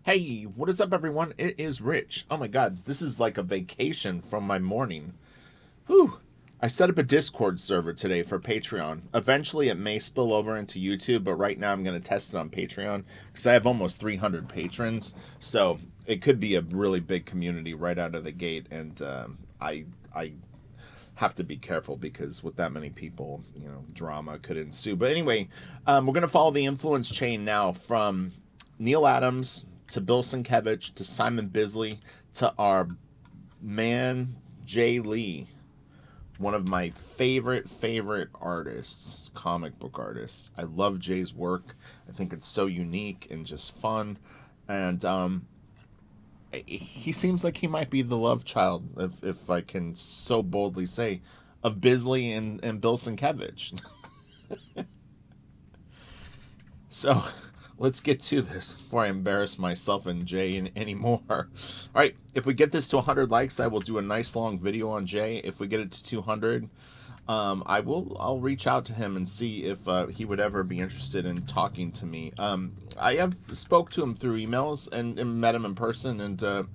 Hey, what is up, everyone? It is Rich. Oh my god, this is like a vacation from my morning. Whew. I set up a Discord server today for Patreon. Eventually, it may spill over into YouTube, but right now I'm going to test it on Patreon because I have almost 300 patrons. So it could be a really big community right out of the gate, and I have to be careful because with that many people, drama could ensue. But anyway, we're going to follow the influence chain now from Neal Adams to Bill Sienkiewicz to Simon Bisley to our man Jay Lee, one of my favorite artists, comic book artists. I love Jay's work. I think it's so unique and just fun, and he seems like he might be the love child, if I can so boldly say, of Bisley and Bill Sienkiewicz. So let's get to this before I embarrass myself and Jay anymore. All right, if we get this to 100 likes, I will do a nice long video on Jay. If we get it to 200, I'll reach out to him and see if he would ever be interested in talking to me. I have spoke to him through emails and met him in person, and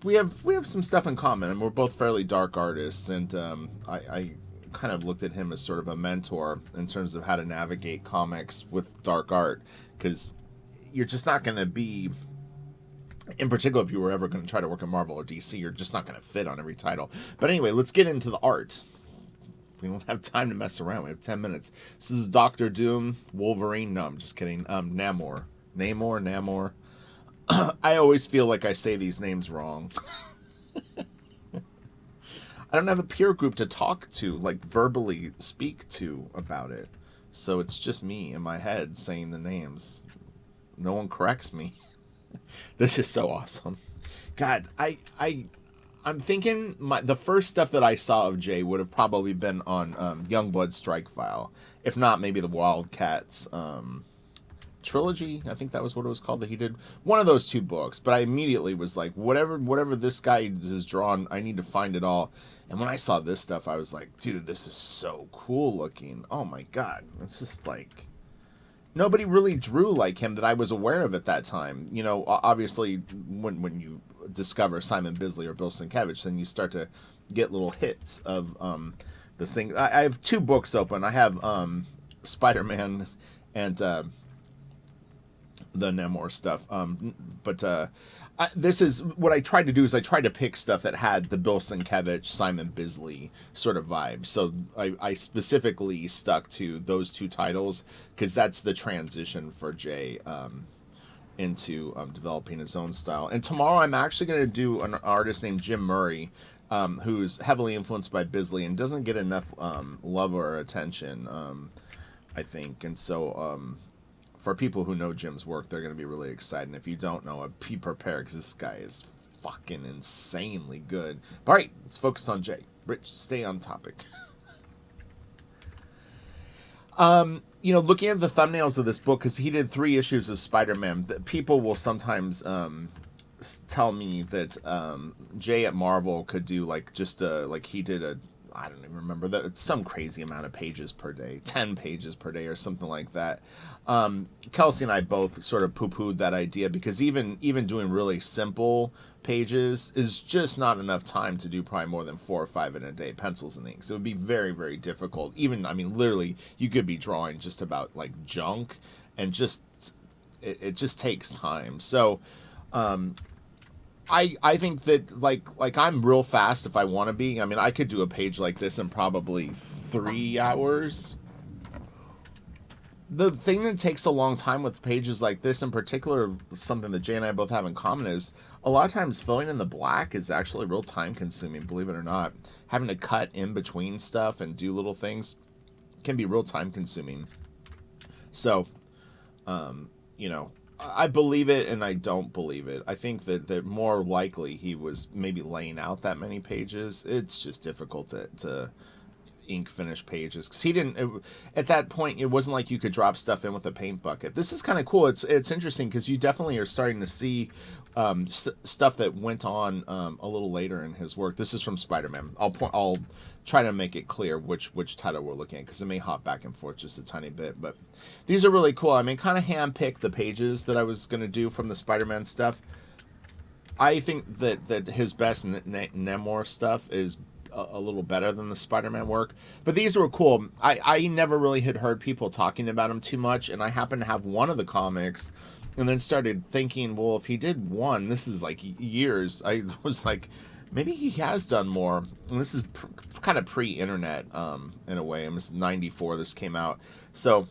we have some stuff in common, and we're both fairly dark artists, and I kind of looked at him as sort of a mentor in terms of how to navigate comics with dark art, because you're just not going to be, in particular, if you were ever going to try to work at Marvel or DC, you're just not going to fit on every title. But anyway, let's get into the art. We don't have time to mess around. We have 10 minutes. This is Doctor Doom, Wolverine. No, I'm just kidding. Namor. I always feel like I say these names wrong. I don't have a peer group to talk to, like verbally speak to about it. So it's just me in my head saying the names. No one corrects me. This is so awesome. God, I'm thinking the first stuff that I saw of Jay would have probably been on Youngblood Strike File. If not, maybe the Wildcats trilogy. I think that was what it was called, that he did. One of those two books. But I immediately was like, whatever this guy has drawn, I need to find it all. And when I saw this stuff, I was like, dude, this is so cool looking. Oh my god. It's just like, nobody really drew like him that I was aware of at that time. Obviously, when you discover Simon Bisley or Bill Sienkiewicz, then you start to get little hits of this thing. I have two books open. I have Spider-Man and the Namor stuff. But this is what I tried to do, is I tried to pick stuff that had the Bill Sienkiewicz, Simon Bisley sort of vibe. So I specifically stuck to those two titles because that's the transition for Jay into developing his own style. And tomorrow I'm actually going to do an artist named Jim Murray, who's heavily influenced by Bisley and doesn't get enough love or attention, I think. And so for people who know Jim's work, they're going to be really excited. And if you don't know it, be prepared, because this guy is fucking insanely good. All right, let's focus on Jay. Rich, stay on topic. Looking at the thumbnails of this book, because he did 3 issues of Spider-Man, people will sometimes tell me that Jay at Marvel could do like he did a, I don't even remember, that it's some crazy amount of pages per day, 10 pages per day or something like that. Kelsey and I both sort of poo-pooed that idea, because even doing really simple pages is just not enough time to do probably more than 4 or 5 in a day, pencils and inks. It would be very, very difficult. Even, I mean, literally, you could be drawing just about like junk, and just it just takes time. So I think that like I'm real fast if I want to be. I mean, I could do a page like this in probably 3 hours. The thing that takes a long time with pages like this in particular, something that Jay and I both have in common, is a lot of times filling in the black is actually real time consuming, believe it or not. Having to cut in between stuff and do little things can be real time consuming. So, I believe it and I don't believe it. I think that more likely he was maybe laying out that many pages. It's just difficult to ink finish pages, because he didn't at that point it wasn't like you could drop stuff in with a paint bucket. This is kind of cool. It's interesting because you definitely are starting to see stuff that went on a little later in his work. This is from Spider-Man. I'll try to make it clear which title we're looking at, because it may hop back and forth just a tiny bit, but these are really cool. I mean, kind of handpick the pages that I was going to do from the Spider-Man stuff. I think that his best Namor stuff is a little better than the Spider-Man work, but these were cool. I never really had heard people talking about him too much, and I happened to have one of the comics, and then started thinking, well, if he did one, this is like years. I was like, maybe he has done more. And this is kind of pre-internet in a way. It was 94 this came out, so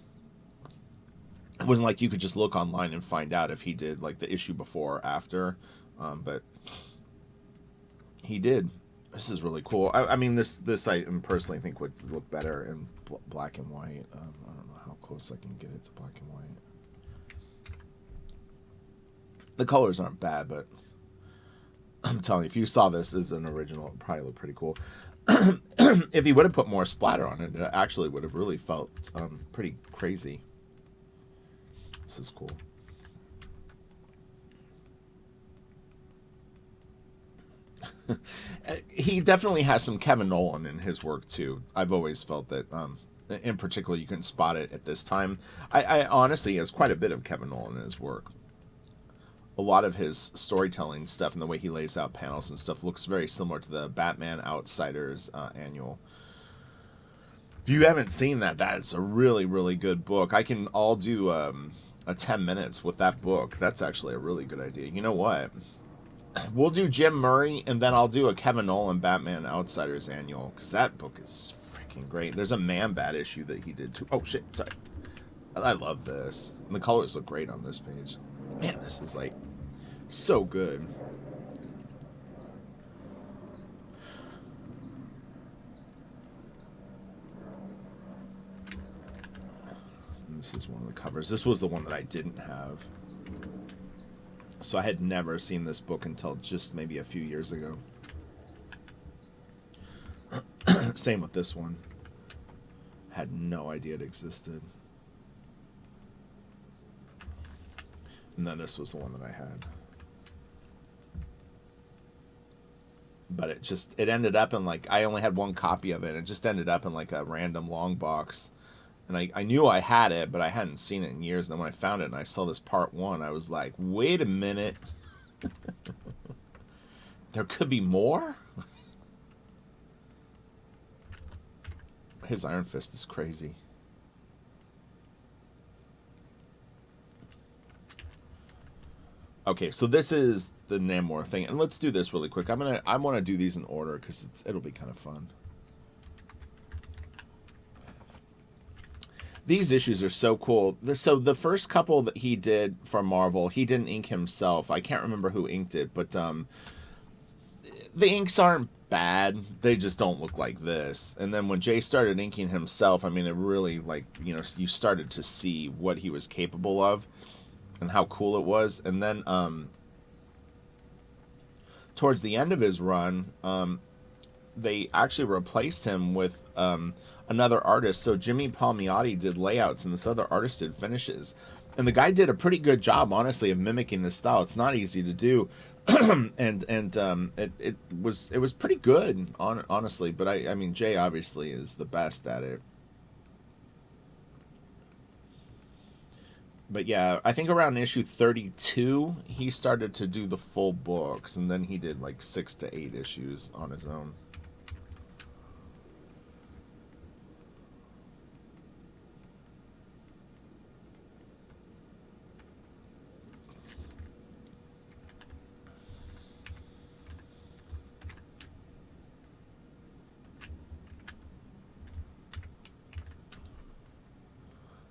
it wasn't like you could just look online and find out if he did like the issue before or after. But he did. This is really cool. I mean, this I personally think would look better in black and white. I don't know how close I can get it to black and white. The colors aren't bad, but I'm telling you, if you saw this as an original, it would probably look pretty cool. If he would have put more splatter on it, it actually would have really felt pretty crazy. This is cool. He definitely has some Kevin Nolan in his work too. I've always felt that, in particular, you can spot it at this time. I honestly has quite a bit of Kevin Nolan in his work. A lot of his storytelling stuff and the way he lays out panels and stuff looks very similar to the Batman Outsiders annual. If you haven't seen that, that's a really, really good book. I can all do a 10 minutes with that book. That's actually a really good idea. You know what? We'll do Jim Murray, and then I'll do a Kevin Nolan Batman Outsiders annual, because that book is freaking great. There's a Man-Bat issue that he did too. Oh, shit, sorry. I love this. And the colors look great on this page. Man, this is, like, so good. And this is one of the covers. This was the one that I didn't have. So I had never seen this book until just maybe a few years ago. Same with this one. Had no idea it existed. And then this was the one that I had. But it ended up in like, I only had one copy of it. It just ended up in like a random long box. And I knew I had it, but I hadn't seen it in years. And then when I found it and I saw this part one, I was like, wait a minute. There could be more? His Iron Fist is crazy. Okay, so this is the Namor thing. And let's do this really quick. I want to do these in order because it'll be kind of fun. These issues are so cool. So the first couple that he did for Marvel, he didn't ink himself. I can't remember who inked it, but the inks aren't bad. They just don't look like this. And then when Jay started inking himself, I mean, it really, like, you know, you started to see what he was capable of and how cool it was. And then towards the end of his run, they actually replaced him with another artist. So Jimmy Palmiotti did layouts and this other artist did finishes. And the guy did a pretty good job, honestly, of mimicking this style. It's not easy to do. and it was pretty good, honestly. But I mean, Jay obviously is the best at it. But yeah, I think around issue 32, he started to do the full books. And then he did like 6 to 8 issues on his own.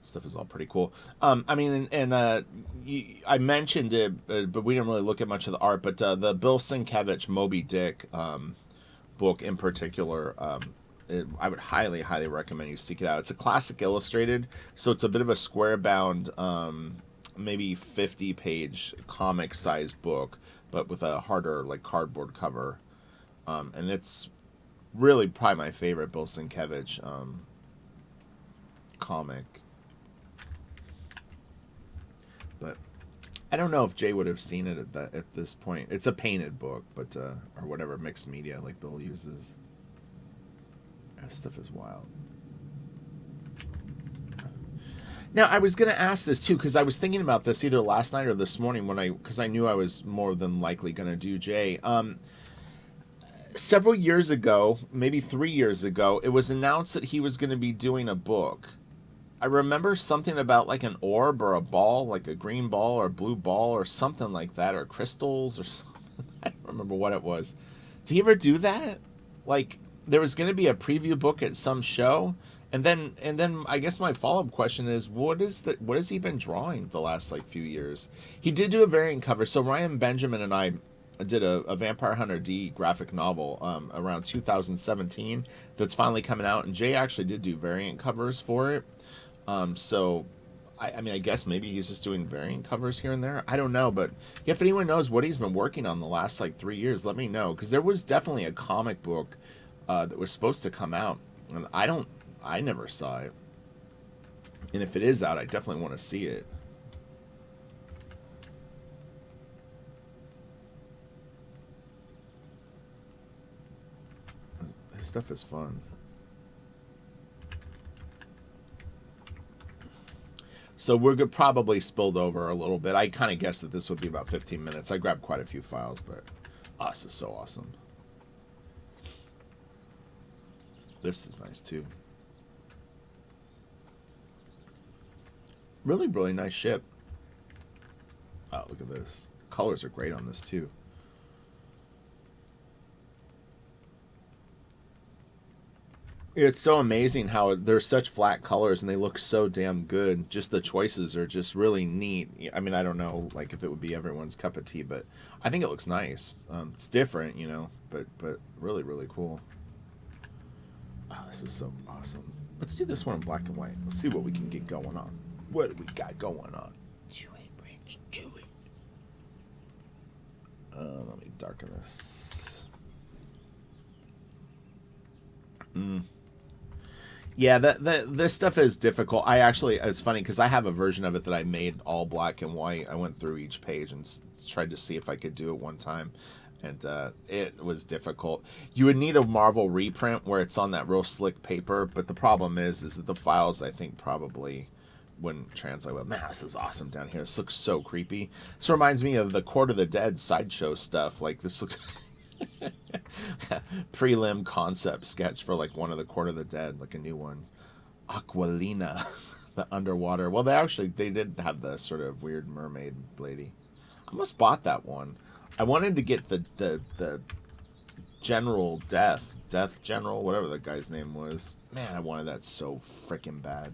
Stuff is all pretty cool. I mean, I mentioned it, but we didn't really look at much of the art. But the Bill Sienkiewiz Moby Dick book in particular, I would highly, highly recommend you seek it out. It's a classic illustrated, so it's a bit of a square-bound, maybe 50-page comic-sized book, but with a harder, like, cardboard cover. And it's Really, probably my favorite Bill Sienkiewiz comic. But I don't know if Jay would have seen it at this point. It's a painted book, but or whatever mixed media like Bill uses. That stuff is wild. Now I was gonna ask this too because I was thinking about this either last night or this morning because I knew I was more than likely gonna do Jay. Several years ago, maybe 3 years ago, it was announced that he was going to be doing a book. I remember something about like an orb or a ball, like a green ball or a blue ball or something like that, or crystals or something. I don't remember what it was. Did he ever do that? Like there was going to be a preview book at some show, and then I guess my follow-up question is what has he been drawing the last like few years? He did do a variant cover. So Ryan Benjamin and I did a Vampire Hunter D graphic novel around 2017 that's finally coming out, and Jay actually did do variant covers for it. So, I mean, I guess maybe he's just doing variant covers here and there. I don't know, but if anyone knows what he's been working on the last like 3 years, let me know, because there was definitely a comic book that was supposed to come out, and I never saw it. And if it is out, I definitely want to see it. His stuff is fun. So we're probably spilled over a little bit. I kind of guessed that this would be about 15 minutes. I grabbed quite a few files, but this is so awesome. This is nice too. Really, really nice ship. Oh, look at this. Colors are great on this too. It's so amazing how they're such flat colors and they look so damn good. Just the choices are just really neat. I mean, I don't know like if it would be everyone's cup of tea, but I think it looks nice. It's different, you know, but really, really cool. Oh, this is so awesome. Let's do this one in black and white. Let's see what we can get going on. What do we got going on? Do it, Rich. Do it. Let me darken this. Yeah, this stuff is difficult. It's funny because I have a version of it that I made all black and white. I went through each page and tried to see if I could do it one time, and it was difficult. You would need a Marvel reprint where it's on that real slick paper, but the problem is that the files, I think, probably wouldn't translate well. Man, this is awesome down here. This looks so creepy. This reminds me of the Court of the Dead sideshow stuff. Like, this looks... prelim concept sketch for like one of the Court of the Dead, like a new one. Aquilina, the underwater. Well, they did have the sort of weird mermaid lady. I almost bought that one. I wanted to get the General Death General, whatever the guy's name was. Man, I wanted that so freaking bad.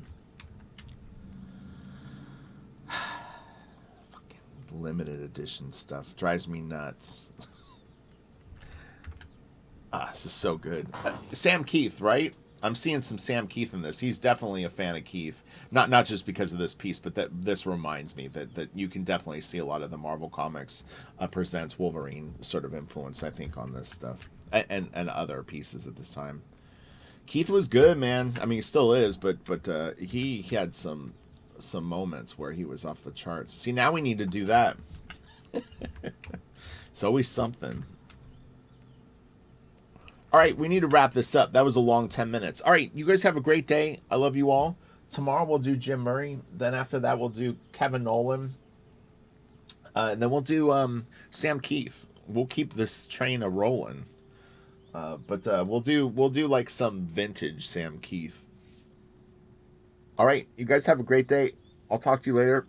Fucking limited edition stuff drives me nuts. This is so good. Sam Keith, right? I'm seeing some Sam Keith in this. He's definitely a fan of Keith. Not just because of this piece, but that this reminds me that you can definitely see a lot of the Marvel Comics Presents Wolverine sort of influence, I think, on this stuff. And other pieces at this time. Keith was good, man. I mean, he still is, but he had some moments where he was off the charts. See, now we need to do that. It's always something. All right, we need to wrap this up. That was a long 10 minutes. All right, you guys have a great day. I love you all. Tomorrow we'll do Jim Murray. Then after that we'll do Kevin Nolan. And then we'll do Sam Keith. We'll keep this train a rolling. But we'll do like some vintage Sam Keith. All right, you guys have a great day. I'll talk to you later.